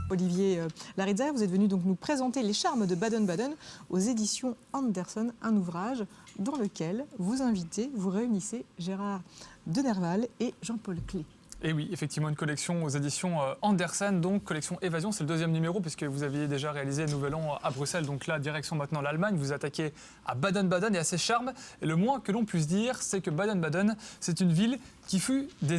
Olivier Larizza, vous êtes venu donc nous présenter Les charmes de Baden-Baden aux éditions Andersen, un ouvrage dans lequel vous réunissez Gérard de Nerval et Jean-Paul Clé. Et oui, effectivement, une collection aux éditions Andersen, donc collection Évasion, c'est le 2e numéro, puisque vous aviez déjà réalisé Nouvel An à Bruxelles, donc là, direction maintenant l'Allemagne, vous attaquez à Baden-Baden et à ses charmes. Et le moins que l'on puisse dire, c'est que Baden-Baden, c'est une ville qui fut des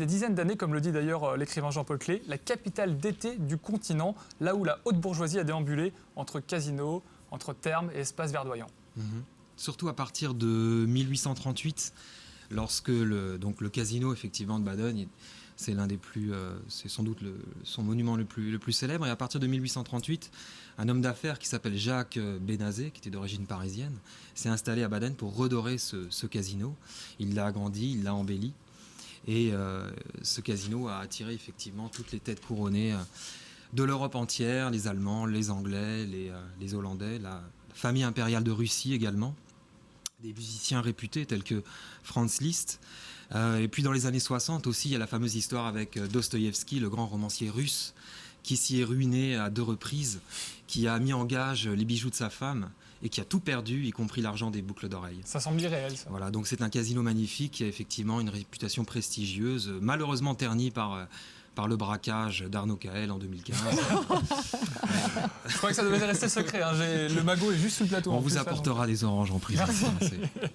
dizaines d'années, comme le dit d'ailleurs l'écrivain Jean-Paul Clé, la capitale d'été du continent, là où la haute bourgeoisie a déambulé entre casinos, entre thermes et espaces verdoyants. Surtout à partir de 1838, lorsque le casino effectivement de Baden, c'est l'un des plus, c'est sans doute son monument le plus célèbre. Et à partir de 1838, un homme d'affaires qui s'appelle Jacques Bénazet, qui était d'origine parisienne, s'est installé à Baden pour redorer ce casino. Il l'a agrandi, il l'a embelli. Et ce casino a attiré effectivement toutes les têtes couronnées de l'Europe entière, les Allemands, les Anglais, les Hollandais, la famille impériale de Russie également. Des musiciens réputés tels que Franz Liszt. Et puis dans les années 60 aussi, il y a la fameuse histoire avec Dostoïevski, le grand romancier russe, qui s'y est ruiné à 2 reprises, qui a mis en gage les bijoux de sa femme et qui a tout perdu, y compris l'argent des boucles d'oreilles. Ça semble irréel, ça. Voilà, donc c'est un casino magnifique qui a effectivement une réputation prestigieuse, malheureusement ternie par le braquage d'Arnaud Caël en 2015. Je crois que ça devait rester secret. Hein. Le magot est juste sous le plateau. On vous apportera des oranges en prison.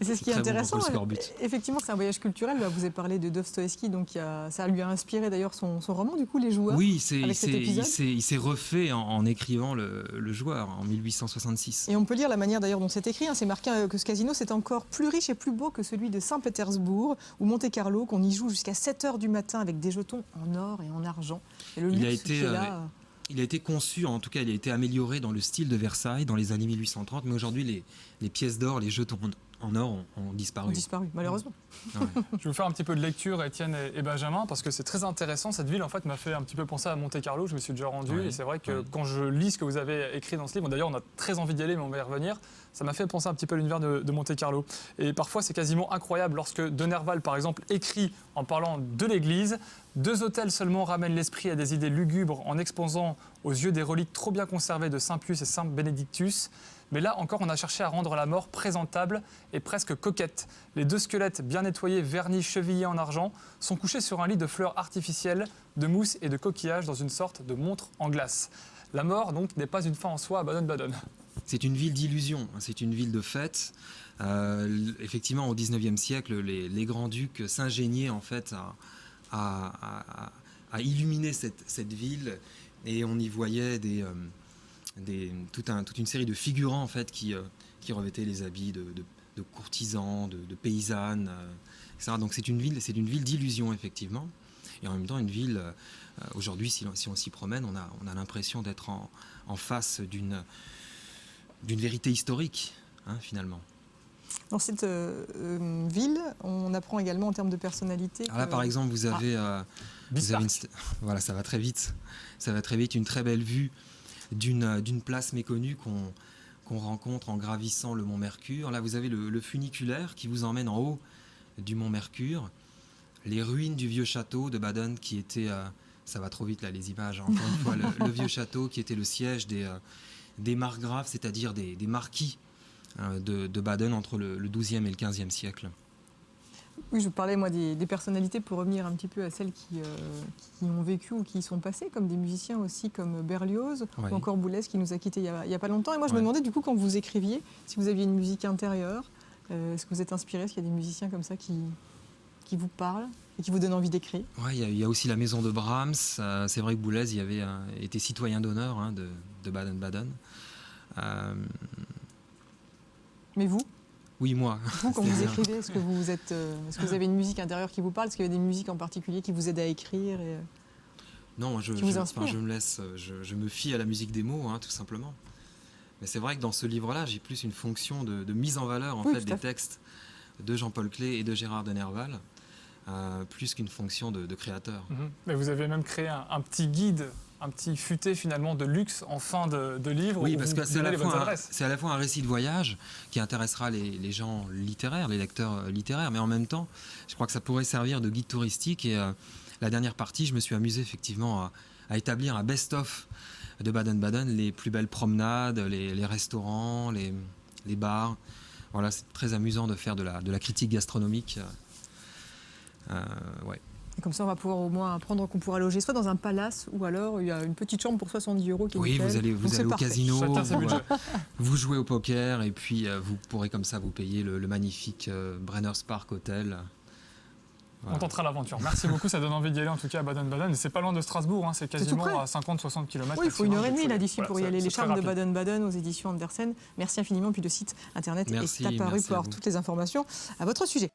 C'est ce qui est intéressant. Bon effectivement, c'est un voyage culturel. Là, vous avez parlé de Dostoïevski, donc ça lui a inspiré d'ailleurs son roman, du coup, Les Joueurs. Oui, il s'est refait en écrivant le Joueur en 1866. Et on peut lire la manière d'ailleurs dont c'est écrit. C'est marqué que ce casino, c'est encore plus riche et plus beau que celui de Saint-Pétersbourg ou Monte-Carlo, qu'on y joue jusqu'à 7h du matin avec des jetons en or et en argent. Et le luxe qui est là... Il a été conçu, en tout cas il a été amélioré dans le style de Versailles dans les années 1830, mais aujourd'hui les pièces d'or, les jetons en or ont disparu. Malheureusement. Ouais. Je vais vous faire un petit peu de lecture, Étienne et Benjamin, parce que c'est très intéressant. Cette ville, en fait, m'a fait un petit peu penser à Monte-Carlo. Je me suis déjà rendu, et c'est vrai que quand je lis ce que vous avez écrit dans ce livre, d'ailleurs, on a très envie d'y aller, mais on va y revenir. Ça m'a fait penser un petit peu à l'univers de Monte-Carlo. Et parfois, c'est quasiment incroyable lorsque de Nerval, par exemple, écrit en parlant de l'église. 2 hôtels seulement ramènent l'esprit à des idées lugubres en exposant aux yeux des reliques trop bien conservées de Saint Pius et Saint Benedictus. Mais là encore, on a cherché à rendre la mort présentable et presque coquette. Les 2 squelettes bien nettoyés, vernis, chevillés en argent, sont couchés sur un lit de fleurs artificielles, de mousse et de coquillages dans une sorte de montre en glace. La mort, donc, n'est pas une fin en soi à Baden-Baden. C'est une ville d'illusion, c'est une ville de fête. Effectivement, au XIXe siècle, les grands-ducs s'ingéniaient en fait à illuminer cette ville, et on y voyait toute une série de figurants en fait qui revêtaient les habits de courtisans, de paysannes, etc. Donc c'est une ville d'illusion effectivement, et en même temps une ville. Aujourd'hui, si on s'y promène, on a l'impression d'être en face d'une vérité historique, finalement. Dans cette ville, on apprend également en termes de personnalité. Alors là, par exemple, vous avez voilà, ça va très vite. Ça va très vite. Une très belle vue d'une place méconnue qu'on rencontre en gravissant le mont Mercure. Là, vous avez le funiculaire qui vous emmène en haut du mont Mercure. Les ruines du vieux château de Baden qui était... ça va trop vite, là, les images. Encore une fois, le vieux château qui était le siège des margraves, c'est-à-dire des marquis de Baden entre le XIIe et le XVe siècle. Oui, je parlais moi des personnalités pour revenir un petit peu à celles qui ont vécu ou qui y sont passées, comme des musiciens aussi comme Berlioz ou encore Boulez qui nous a quittés il y a pas longtemps. Et moi je me demandais du coup quand vous écriviez si vous aviez une musique intérieure, est-ce que vous êtes inspiré, est-ce qu'il y a des musiciens comme ça qui vous parlent et qui vous donnent envie d'écrire? Oui, il y a aussi la maison de Brahms. C'est vrai que Boulez y avait été citoyen d'honneur de Baden-Baden. Mais vous? Oui, moi. Vous, quand vous écrivez, est-ce que vous avez une musique intérieure qui vous parle? Est-ce qu'il y a des musiques en particulier qui vous aident à écrire Non, je me fie à la musique des mots, tout simplement. Mais c'est vrai que dans ce livre-là, j'ai plus une fonction de mise en valeur des textes de Jean-Paul Clé et de Gérard de Nerval, plus qu'une fonction de créateur. Mais vous avez même créé un petit guide, un petit futé finalement de luxe en fin de livre. Oui, parce que c'est à la fois un récit de voyage qui intéressera les gens littéraires, les lecteurs littéraires, mais en même temps, je crois que ça pourrait servir de guide touristique. Et la dernière partie, je me suis amusé effectivement à établir un best-of de Baden-Baden, les plus belles promenades, les restaurants, les bars. Voilà, c'est très amusant de faire de la critique gastronomique. Ouais. Et comme ça, on va pouvoir au moins apprendre qu'on pourra loger soit dans un palace ou alors il y a une petite chambre pour 70 €. Qui est oui, nickel. vous allez au parfait. casino, Chacun vous jouez au poker et puis vous pourrez comme ça vous payer le magnifique Brenners Park Hotel. On tentera l'aventure. Merci beaucoup, ça donne envie d'y aller en tout cas à Baden-Baden. Et c'est pas loin de Strasbourg, hein, c'est quasiment à 50-60 km. Oui, il faut 1h30 là d'ici pour y aller. Les charmes de rapide. Baden-Baden aux éditions Andersen. Merci infiniment. Puis le site internet est apparu pour avoir toutes les informations à votre sujet.